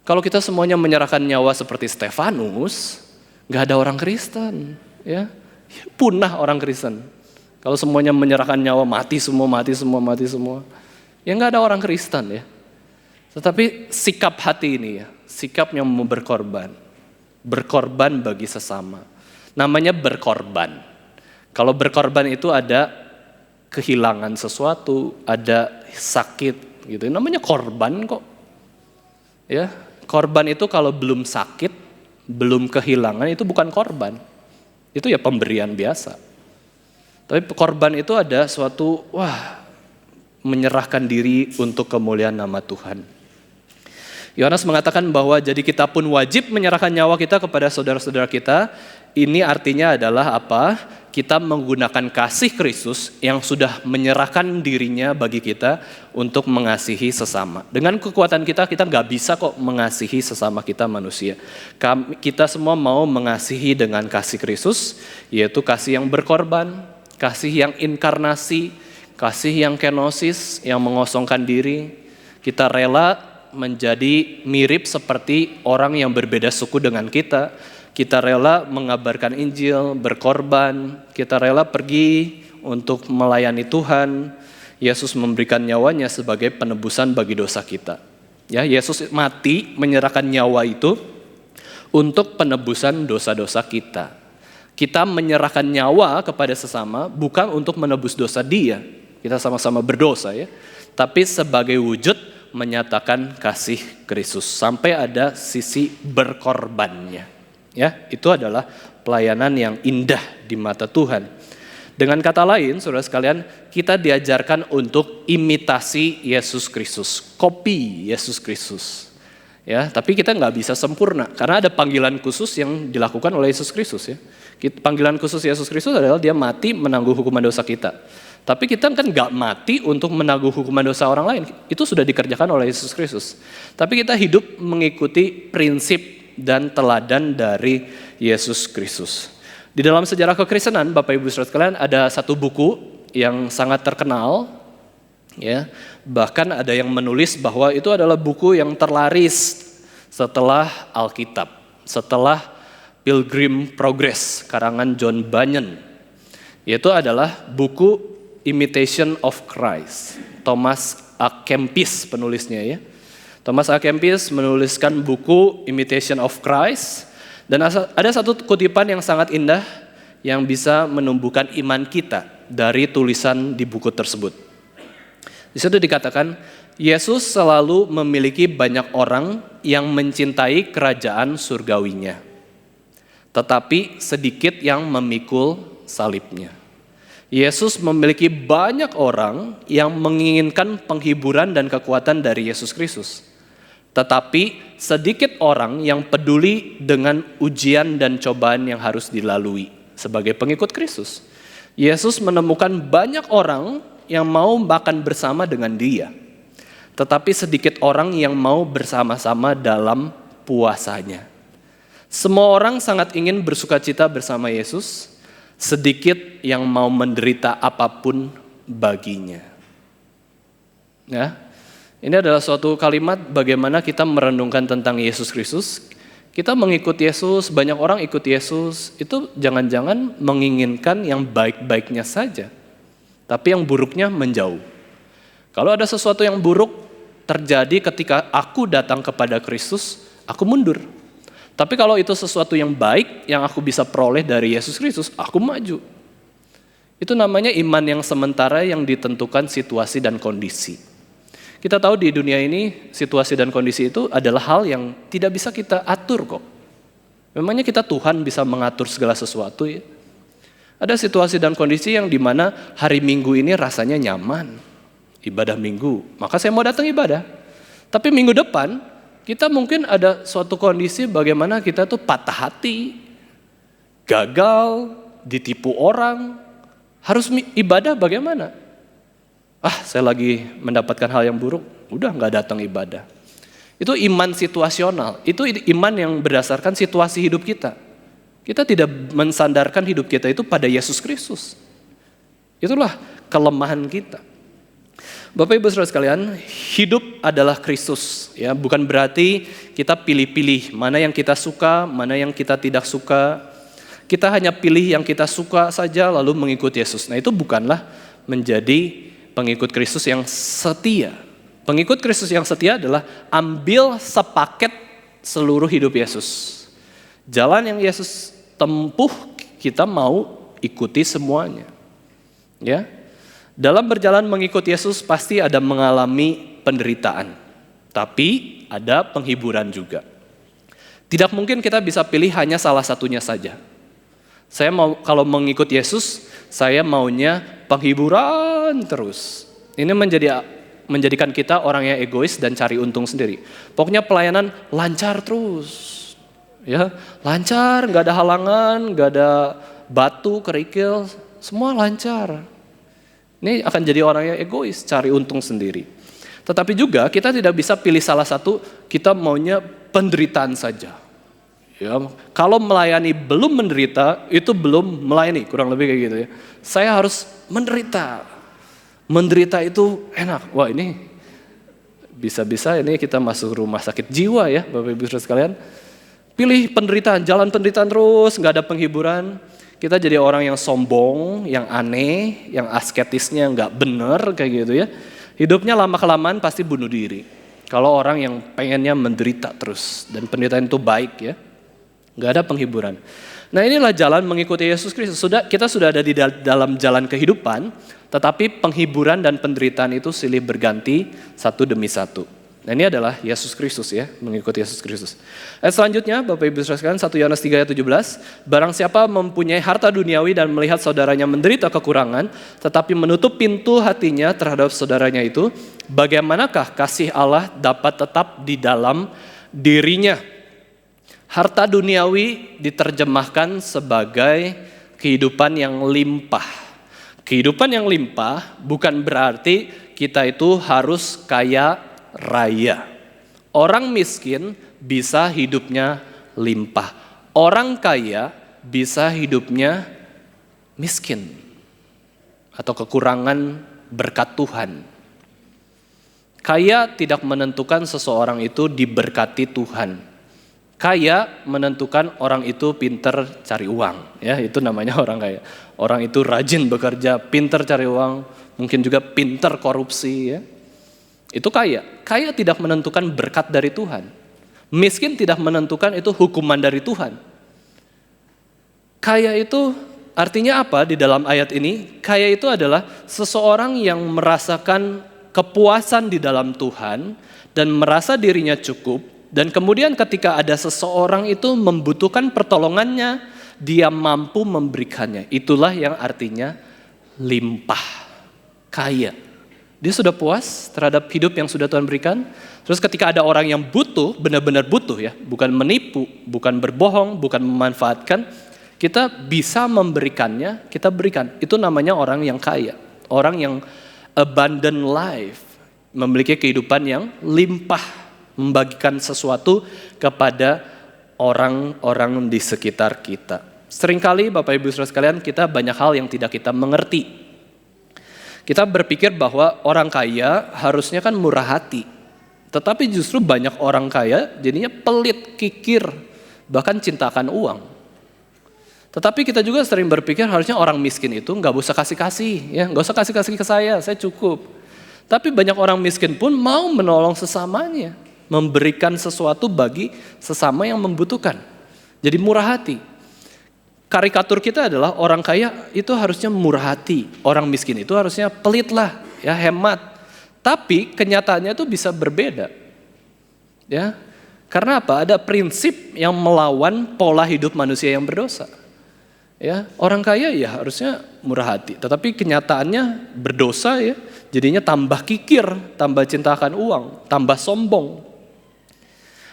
Kalau kita semuanya menyerahkan nyawa seperti Stefanus, nggak ada orang Kristen, ya punah orang Kristen. Kalau semuanya menyerahkan nyawa, mati semua, ya nggak ada orang Kristen ya. Tetapi sikap hati ini ya, sikap yang mau berkorban bagi sesama. Namanya berkorban. Kalau berkorban itu ada kehilangan sesuatu, ada sakit gitu. Namanya korban kok. Ya, korban itu kalau belum sakit, belum kehilangan itu bukan korban. Itu ya pemberian biasa. Tapi korban itu ada suatu menyerahkan diri untuk kemuliaan nama Tuhan. Yohanes mengatakan bahwa jadi kita pun wajib menyerahkan nyawa kita kepada saudara-saudara kita. Ini artinya adalah apa? Kita menggunakan kasih Kristus yang sudah menyerahkan dirinya bagi kita untuk mengasihi sesama. Dengan kekuatan kita nggak bisa kok mengasihi sesama kita manusia. Kita semua mau mengasihi dengan kasih Kristus, yaitu kasih yang berkorban, kasih yang inkarnasi, kasih yang kenosis, yang mengosongkan diri. Kita rela menjadi mirip seperti orang yang berbeda suku dengan kita. Kita rela mengabarkan Injil, berkorban, kita rela pergi untuk melayani Tuhan. Yesus memberikan nyawanya sebagai penebusan bagi dosa kita. Ya, Yesus mati menyerahkan nyawa itu untuk penebusan dosa-dosa kita. Kita menyerahkan nyawa kepada sesama bukan untuk menebus dosa dia. Kita sama-sama berdosa ya. Tapi sebagai wujud menyatakan kasih Kristus sampai ada sisi berkorbannya. Ya, itu adalah pelayanan yang indah di mata Tuhan. Dengan kata lain, saudara sekalian, kita diajarkan untuk imitasi Yesus Kristus, kopi Yesus Kristus. Ya, tapi kita nggak bisa sempurna karena ada panggilan khusus yang dilakukan oleh Yesus Kristus. Ya, panggilan khusus Yesus Kristus adalah dia mati menanggung hukuman dosa kita. Tapi kita kan nggak mati untuk menanggung hukuman dosa orang lain. Itu sudah dikerjakan oleh Yesus Kristus. Tapi kita hidup mengikuti prinsip dan teladan dari Yesus Kristus. Di dalam sejarah kekristenan, Bapak Ibu Saudara sekalian, ada satu buku yang sangat terkenal. Ya, bahkan ada yang menulis bahwa itu adalah buku yang terlaris setelah Alkitab, setelah Pilgrim Progress karangan John Bunyan. Yaitu adalah buku Imitation of Christ. Thomas A. Kempis penulisnya ya. Thomas A. Kempis menuliskan buku Imitation of Christ. Dan ada satu kutipan yang sangat indah yang bisa menumbuhkan iman kita dari tulisan di buku tersebut. Di situ dikatakan, Yesus selalu memiliki banyak orang yang mencintai kerajaan surgawinya. Tetapi sedikit yang memikul salibnya. Yesus memiliki banyak orang yang menginginkan penghiburan dan kekuatan dari Yesus Kristus. Tetapi sedikit orang yang peduli dengan ujian dan cobaan yang harus dilalui sebagai pengikut Kristus. Yesus menemukan banyak orang yang mau makan bersama dengan dia. Tetapi sedikit orang yang mau bersama-sama dalam puasanya. Semua orang sangat ingin bersukacita bersama Yesus. Sedikit yang mau menderita apapun baginya. Ya, ini adalah suatu kalimat bagaimana kita merenungkan tentang Yesus Kristus. Kita mengikut Yesus, banyak orang ikut Yesus, itu jangan-jangan menginginkan yang baik-baiknya saja, tapi yang buruknya menjauh. Kalau ada sesuatu yang buruk terjadi ketika aku datang kepada Kristus, aku mundur. Tapi kalau itu sesuatu yang baik yang aku bisa peroleh dari Yesus Kristus, aku maju. Itu namanya iman yang sementara yang ditentukan situasi dan kondisi. Kita tahu di dunia ini situasi dan kondisi itu adalah hal yang tidak bisa kita atur kok. Memangnya kita Tuhan bisa mengatur segala sesuatu ya? Ada situasi dan kondisi yang dimana hari Minggu ini rasanya nyaman. Ibadah Minggu, maka saya mau datang ibadah. Tapi minggu depan kita mungkin ada suatu kondisi bagaimana kita tuh patah hati, gagal, ditipu orang, harus ibadah bagaimana? Saya lagi mendapatkan hal yang buruk, udah gak datang ibadah. Itu iman situasional, itu iman yang berdasarkan situasi hidup kita. Kita tidak mensandarkan hidup kita itu pada Yesus Kristus. Itulah kelemahan kita. Bapak Ibu Saudara sekalian, hidup adalah Kristus, ya, bukan berarti kita pilih-pilih mana yang kita suka, mana yang kita tidak suka. Kita hanya pilih yang kita suka saja lalu mengikut Yesus. Nah, itu bukanlah menjadi pengikut Kristus yang setia. Pengikut Kristus yang setia adalah ambil sepaket seluruh hidup Yesus. Jalan yang Yesus tempuh, kita mau ikuti semuanya. Ya. Dalam berjalan mengikut Yesus pasti ada mengalami penderitaan. Tapi ada penghiburan juga. Tidak mungkin kita bisa pilih hanya salah satunya saja. Saya mau, kalau mengikut Yesus, saya maunya penghiburan terus. Ini menjadikan kita orang yang egois dan cari untung sendiri. Pokoknya pelayanan lancar terus, ya lancar, nggak ada halangan, nggak ada batu, kerikil, semua lancar. Ini akan jadi orang yang egois, cari untung sendiri. Tetapi juga kita tidak bisa pilih salah satu, kita maunya penderitaan saja. Ya, kalau melayani belum menderita, itu belum melayani, kurang lebih kayak gitu ya. Saya harus menderita. Menderita itu enak. Wah, ini bisa-bisa ini kita masuk rumah sakit jiwa ya, Bapak Ibu Saudara sekalian. Pilih penderitaan, jalan penderitaan terus, nggak ada penghiburan. Kita jadi orang yang sombong, yang aneh, yang asketisnya nggak bener kayak gitu ya. Hidupnya lama-kelamaan pasti bunuh diri. Kalau orang yang pengennya menderita terus, dan penderitaan itu baik ya. Gak ada penghiburan. Nah, inilah jalan mengikuti Yesus Kristus. Kita sudah ada di dalam jalan kehidupan, tetapi penghiburan dan penderitaan itu silih berganti satu demi satu. Nah, ini adalah Yesus Kristus ya, mengikuti Yesus Kristus. Selanjutnya, Bapak Ibu Saudara sekalian, 1 Yohanes 3 ayat 17, barang siapa mempunyai harta duniawi dan melihat saudaranya menderita kekurangan, tetapi menutup pintu hatinya terhadap saudaranya itu, bagaimanakah kasih Allah dapat tetap di dalam dirinya? Harta duniawi diterjemahkan sebagai kehidupan yang limpah. Kehidupan yang limpah bukan berarti kita itu harus kaya raya. Orang miskin bisa hidupnya limpah. Orang kaya bisa hidupnya miskin atau kekurangan berkat Tuhan. Kaya tidak menentukan seseorang itu diberkati Tuhan. Kaya menentukan orang itu pinter cari uang, ya itu namanya orang kaya. Orang itu rajin bekerja, pinter cari uang, mungkin juga pinter korupsi, ya. Itu kaya. Kaya tidak menentukan berkat dari Tuhan. Miskin tidak menentukan itu hukuman dari Tuhan. Kaya itu artinya apa di dalam ayat ini? Kaya itu adalah seseorang yang merasakan kepuasan di dalam Tuhan dan merasa dirinya cukup. Dan kemudian ketika ada seseorang itu membutuhkan pertolongannya, dia mampu memberikannya. Itulah yang artinya limpah, kaya. Dia sudah puas terhadap hidup yang sudah Tuhan berikan. Terus ketika ada orang yang butuh, benar-benar butuh ya, bukan menipu, bukan berbohong, bukan memanfaatkan, kita bisa memberikannya, kita berikan. Itu namanya orang yang kaya, orang yang abundant life, memiliki kehidupan yang limpah. Membagikan sesuatu kepada orang-orang di sekitar kita. Seringkali Bapak Ibu Saudara sekalian, kita banyak hal yang tidak kita mengerti. Kita berpikir bahwa orang kaya harusnya kan murah hati. Tetapi justru banyak orang kaya jadinya pelit, kikir, bahkan cinta akan uang. Tetapi kita juga sering berpikir harusnya orang miskin itu nggak usah kasih-kasih, ya nggak usah kasih-kasih ke saya cukup. Tapi banyak orang miskin pun mau menolong sesamanya, memberikan sesuatu bagi sesama yang membutuhkan. Jadi murah hati. Karikatur kita adalah orang kaya itu harusnya murah hati, orang miskin itu harusnya pelit lah, ya hemat. Tapi kenyataannya itu bisa berbeda, ya. Karena apa? Ada prinsip yang melawan pola hidup manusia yang berdosa. Ya, orang kaya ya harusnya murah hati, tetapi kenyataannya berdosa ya, jadinya tambah kikir, tambah cinta akan uang, tambah sombong.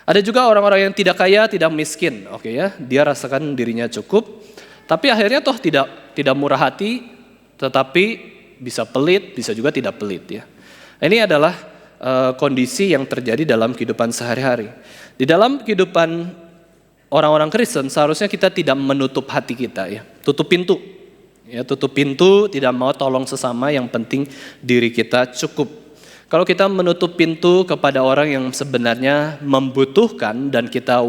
Ada juga orang-orang yang tidak kaya, tidak miskin, oke ya, dia rasakan dirinya cukup, tapi akhirnya toh tidak murah hati, tetapi bisa pelit, bisa juga tidak pelit ya. Ini adalah kondisi yang terjadi dalam kehidupan sehari-hari. Di dalam kehidupan orang-orang Kristen seharusnya kita tidak menutup hati kita ya, tutup pintu. Ya, tutup pintu, tidak mau tolong sesama, yang penting diri kita cukup. Kalau kita menutup pintu kepada orang yang sebenarnya membutuhkan dan kita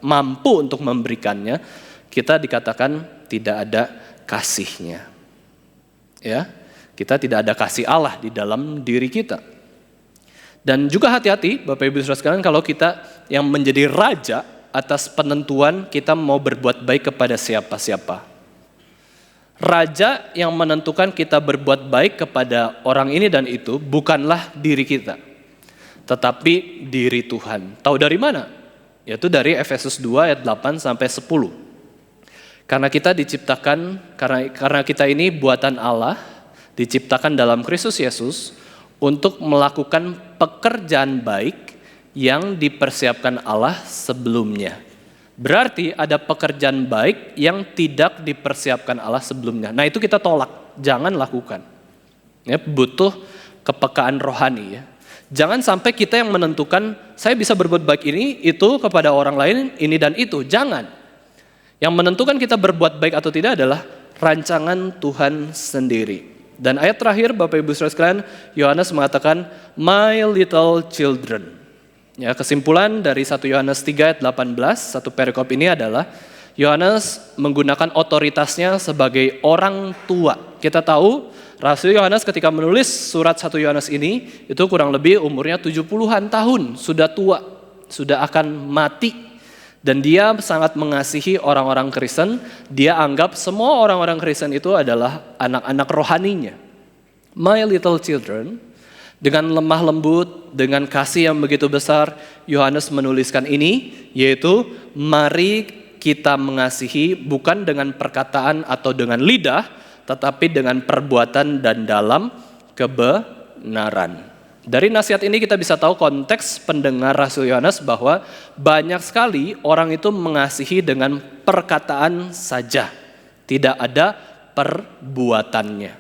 mampu untuk memberikannya, kita dikatakan tidak ada kasihnya. Ya, kita tidak ada kasih Allah di dalam diri kita. Dan juga hati-hati Bapak Ibu Saudara sekalian kalau kita yang menjadi raja atas penentuan kita mau berbuat baik kepada siapa-siapa. Raja yang menentukan kita berbuat baik kepada orang ini dan itu bukanlah diri kita, tetapi diri Tuhan. Tahu dari mana? Yaitu dari Efesus 2 ayat 8 sampai 10. Karena kita diciptakan, karena kita ini buatan Allah, diciptakan dalam Kristus Yesus untuk melakukan pekerjaan baik yang dipersiapkan Allah sebelumnya. Berarti ada pekerjaan baik yang tidak dipersiapkan Allah sebelumnya. Nah itu kita tolak, jangan lakukan. Ya, butuh kepekaan rohani ya. Jangan sampai kita yang menentukan saya bisa berbuat baik ini, itu kepada orang lain, ini dan itu. Jangan. Yang menentukan kita berbuat baik atau tidak adalah rancangan Tuhan sendiri. Dan ayat terakhir Bapak Ibu Saudara sekalian, Yohanes mengatakan, my little children. Ya, kesimpulan dari 1 Yohanes 3 ayat 18, satu perikop ini adalah Yohanes menggunakan otoritasnya sebagai orang tua. Kita tahu Rasul Yohanes ketika menulis surat 1 Yohanes ini itu kurang lebih umurnya 70-an tahun, sudah tua, sudah akan mati. Dan dia sangat mengasihi orang-orang Kristen, dia anggap semua orang-orang Kristen itu adalah anak-anak rohaninya. My little children. Dengan lemah lembut, dengan kasih yang begitu besar, Yohanes menuliskan ini, yaitu mari kita mengasihi bukan dengan perkataan atau dengan lidah, tetapi dengan perbuatan dan dalam kebenaran. Dari nasihat ini kita bisa tahu konteks pendengar Rasul Yohanes bahwa banyak sekali orang itu mengasihi dengan perkataan saja, tidak ada perbuatannya.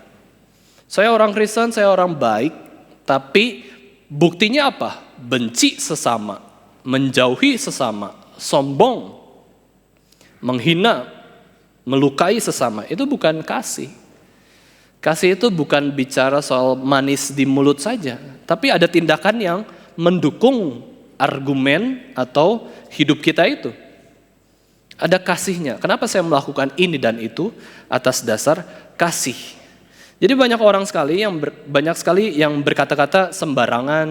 Saya orang Kristen, saya orang baik, tapi buktinya apa? Benci sesama, menjauhi sesama, sombong, menghina, melukai sesama. Itu bukan kasih. Kasih itu bukan bicara soal manis di mulut saja, tapi ada tindakan yang mendukung argumen atau hidup kita itu. Ada kasihnya. Kenapa saya melakukan ini dan itu? Atas dasar kasih. Jadi banyak sekali yang berkata-kata sembarangan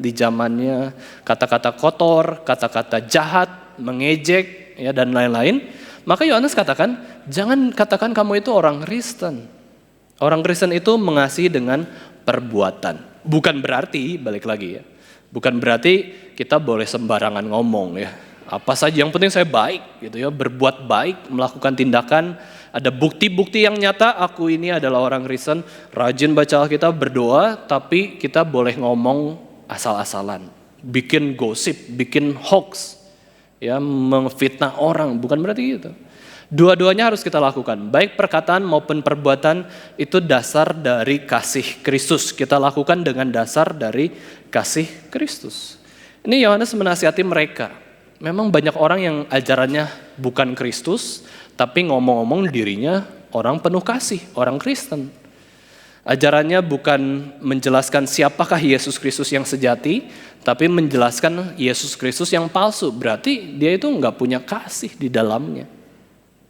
di zamannya, kata-kata kotor, kata-kata jahat, mengejek, ya dan lain-lain. Maka Yohanes katakan, jangan katakan kamu itu orang Kristen. Orang Kristen itu mengasihi dengan perbuatan. Bukan berarti, balik lagi ya, bukan berarti kita boleh sembarangan ngomong ya. Apa saja yang penting saya baik gitu ya, berbuat baik, melakukan tindakan. Ada bukti-bukti yang nyata, aku ini adalah orang Kristen, rajin baca Alkitab, berdoa, tapi kita boleh ngomong asal-asalan, bikin gosip, bikin hoax, ya memfitnah orang, bukan berarti gitu. Dua-duanya harus kita lakukan, baik perkataan maupun perbuatan itu dasar dari kasih Kristus. Kita lakukan dengan dasar dari kasih Kristus. Ini Yohanes menasihati mereka. Memang banyak orang yang ajarannya bukan Kristus, tapi ngomong-ngomong dirinya orang penuh kasih, orang Kristen. Ajarannya bukan menjelaskan siapakah Yesus Kristus yang sejati, tapi menjelaskan Yesus Kristus yang palsu. Berarti dia itu nggak punya kasih di dalamnya.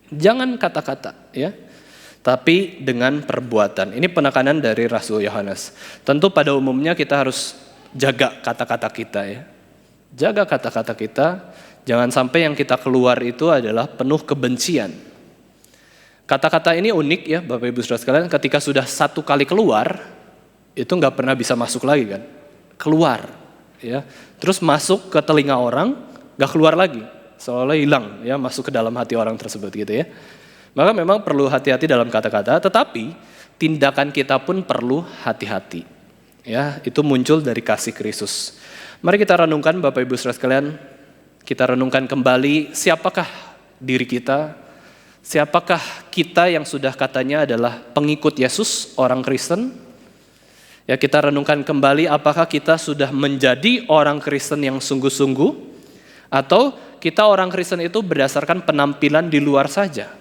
Jangan kata-kata, ya, tapi dengan perbuatan. Ini penekanan dari Rasul Yohanes. Tentu pada umumnya kita harus jaga kata-kata kita, ya. Jaga kata-kata kita, jangan sampai yang kita keluar itu adalah penuh kebencian. Kata-kata ini unik, ya Bapak Ibu Saudara sekalian, ketika sudah satu kali keluar, itu nggak pernah bisa masuk lagi kan. Keluar, ya. Terus masuk ke telinga orang, nggak keluar lagi. Seolah hilang, ya, masuk ke dalam hati orang tersebut gitu, ya. Maka memang perlu hati-hati dalam kata-kata, tetapi tindakan kita pun perlu hati-hati. Ya, itu muncul dari kasih Kristus. Mari kita renungkan Bapak Ibu Saudara sekalian, kita renungkan kembali siapakah diri kita, siapakah kita yang sudah katanya adalah pengikut Yesus, orang Kristen? Ya, kita renungkan kembali apakah kita sudah menjadi orang Kristen yang sungguh-sungguh, atau kita orang Kristen itu berdasarkan penampilan di luar saja.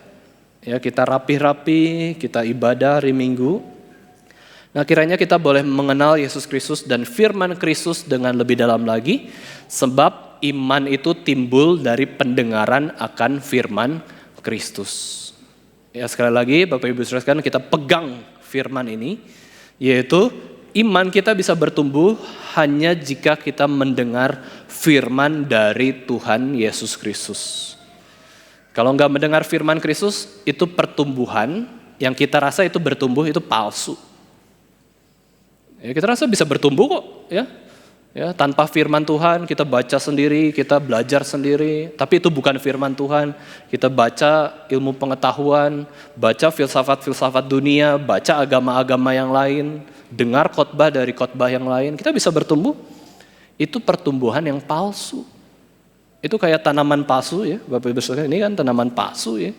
Ya, kita rapi-rapi, kita ibadah hari Minggu. Nah, kiranya kita boleh mengenal Yesus Kristus dan firman Kristus dengan lebih dalam lagi, sebab iman itu timbul dari pendengaran akan firman Kristus. Ya, sekali lagi Bapak Ibu Saudara sekalian, kita pegang firman ini, yaitu iman kita bisa bertumbuh hanya jika kita mendengar firman dari Tuhan Yesus Kristus. Kalau enggak mendengar firman Kristus, itu pertumbuhan yang kita rasa itu bertumbuh, itu palsu. Ya, kita rasa bisa bertumbuh kok, ya. Ya, tanpa firman Tuhan, kita baca sendiri, kita belajar sendiri, tapi itu bukan firman Tuhan. Kita baca ilmu pengetahuan, baca filsafat-filsafat dunia, baca agama-agama yang lain, dengar khotbah dari khotbah yang lain, kita bisa bertumbuh. Itu pertumbuhan yang palsu. Itu kayak tanaman palsu, ya, Bapak Ibu Saudara, ini kan tanaman palsu, ya.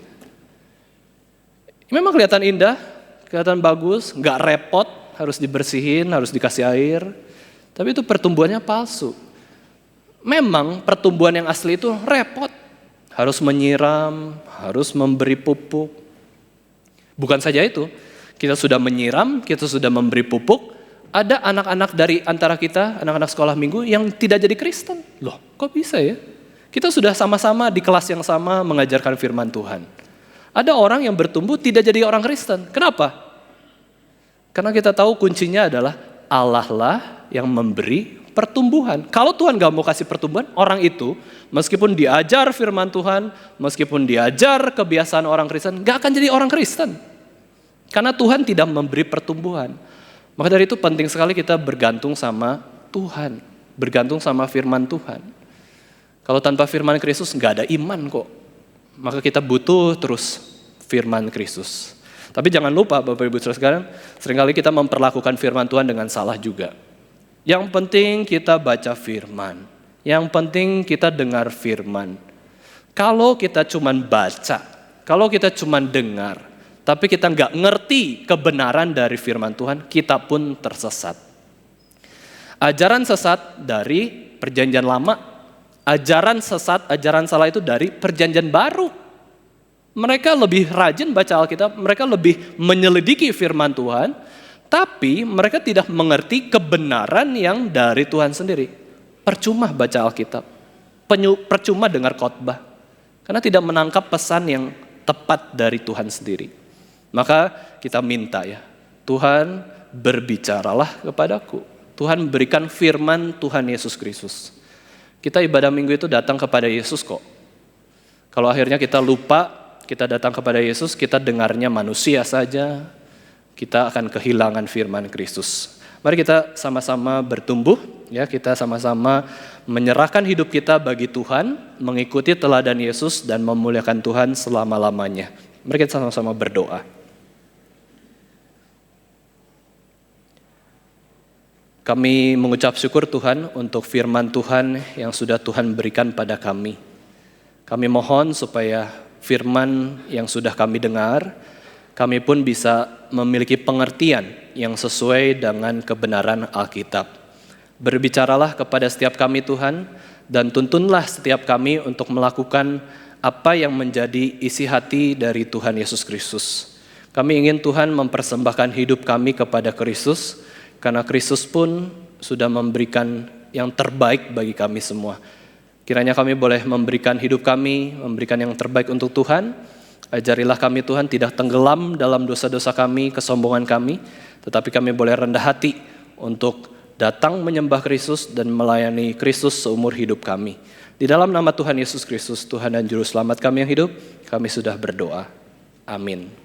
Memang kelihatan indah, kelihatan bagus, nggak repot, harus dibersihin, harus dikasih air. Tapi itu pertumbuhannya palsu. Memang pertumbuhan yang asli itu repot. Harus menyiram, harus memberi pupuk. Bukan saja itu, kita sudah menyiram, kita sudah memberi pupuk. Ada anak-anak dari antara kita, anak-anak sekolah minggu yang tidak jadi Kristen. Loh, kok bisa ya? Kita sudah sama-sama di kelas yang sama mengajarkan firman Tuhan. Ada orang yang bertumbuh tidak jadi orang Kristen. Kenapa? Karena kita tahu kuncinya adalah Allah lah yang memberi pertumbuhan. Kalau Tuhan gak mau kasih pertumbuhan, orang itu meskipun diajar firman Tuhan, meskipun diajar kebiasaan orang Kristen, gak akan jadi orang Kristen. Karena Tuhan tidak memberi pertumbuhan. Maka dari itu penting sekali kita bergantung sama Tuhan, bergantung sama firman Tuhan. Kalau tanpa firman Kristus gak ada iman kok. Maka kita butuh terus firman Kristus. Tapi jangan lupa Bapak Ibu Saudara sekalian, seringkali kita memperlakukan firman Tuhan dengan salah juga. Yang penting kita baca firman. Yang penting kita dengar firman. Kalau kita cuman baca, kalau kita cuman dengar, tapi kita nggak ngerti kebenaran dari firman Tuhan, kita pun tersesat. Ajaran sesat dari perjanjian lama, ajaran sesat, ajaran salah itu dari perjanjian baru. Mereka lebih rajin baca Alkitab, mereka lebih menyelidiki firman Tuhan, tapi mereka tidak mengerti kebenaran yang dari Tuhan sendiri. Percuma baca Alkitab, percuma dengar khotbah, karena tidak menangkap pesan yang tepat dari Tuhan sendiri. Maka kita minta ya, Tuhan berbicaralah kepadaku. Tuhan berikan firman Tuhan Yesus Kristus. Kita ibadah minggu itu datang kepada Yesus kok. Kalau akhirnya kita lupa, kita datang kepada Yesus, kita dengarnya manusia saja, kita akan kehilangan firman Kristus. Mari kita sama-sama bertumbuh, ya, kita sama-sama menyerahkan hidup kita bagi Tuhan, mengikuti teladan Yesus dan memuliakan Tuhan selama-lamanya. Mari kita sama-sama berdoa. Kami mengucap syukur Tuhan untuk firman Tuhan yang sudah Tuhan berikan pada kami. Kami mohon supaya firman yang sudah kami dengar, kami pun bisa memiliki pengertian yang sesuai dengan kebenaran Alkitab. Berbicaralah kepada setiap kami Tuhan, dan tuntunlah setiap kami untuk melakukan apa yang menjadi isi hati dari Tuhan Yesus Kristus. Kami ingin Tuhan mempersembahkan hidup kami kepada Kristus, karena Kristus pun sudah memberikan yang terbaik bagi kami semua. Kiranya kami boleh memberikan hidup kami, memberikan yang terbaik untuk Tuhan. Ajarilah kami Tuhan tidak tenggelam dalam dosa-dosa kami, kesombongan kami, tetapi kami boleh rendah hati untuk datang menyembah Kristus dan melayani Kristus seumur hidup kami. Di dalam nama Tuhan Yesus Kristus, Tuhan dan Juru Selamat kami yang hidup, kami sudah berdoa. Amin.